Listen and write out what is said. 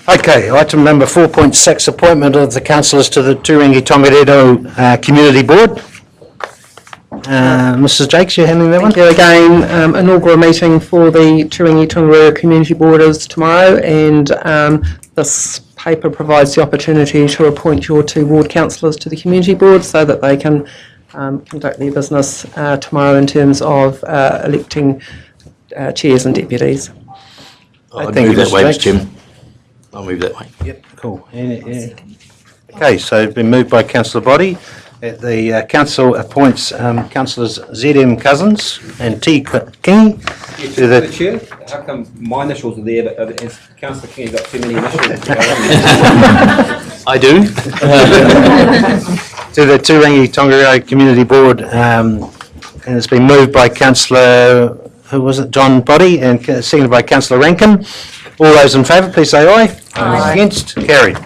Okay, item number 4.6, appointment of the councillors to the Turangi-Tongariro Community Board. Mrs. Jakes, you're handling that one? Thank you again. Inaugural meeting for the Turangi-Tongariro Community Board is tomorrow, and this paper provides the opportunity to appoint your 2 ward councillors to the Community Board so that they can conduct their business tomorrow in terms of electing chairs and deputies. I'll move that way, Mr. Chairman. I'll move that way. Yep, cool. Yeah. Okay, so it's been moved by Councillor Boddy. The council appoints councillors Z.M. Cousins and T. King to the Chair. How come my initials are there, but Councillor King has got too many initials? I do. to the Turangi-Tongariro Community Board, and it's been moved by Councillor, who was it, John Boddy, and seconded by Councillor Rankin. All those in favour, please say aye. Aye. Against? Carried.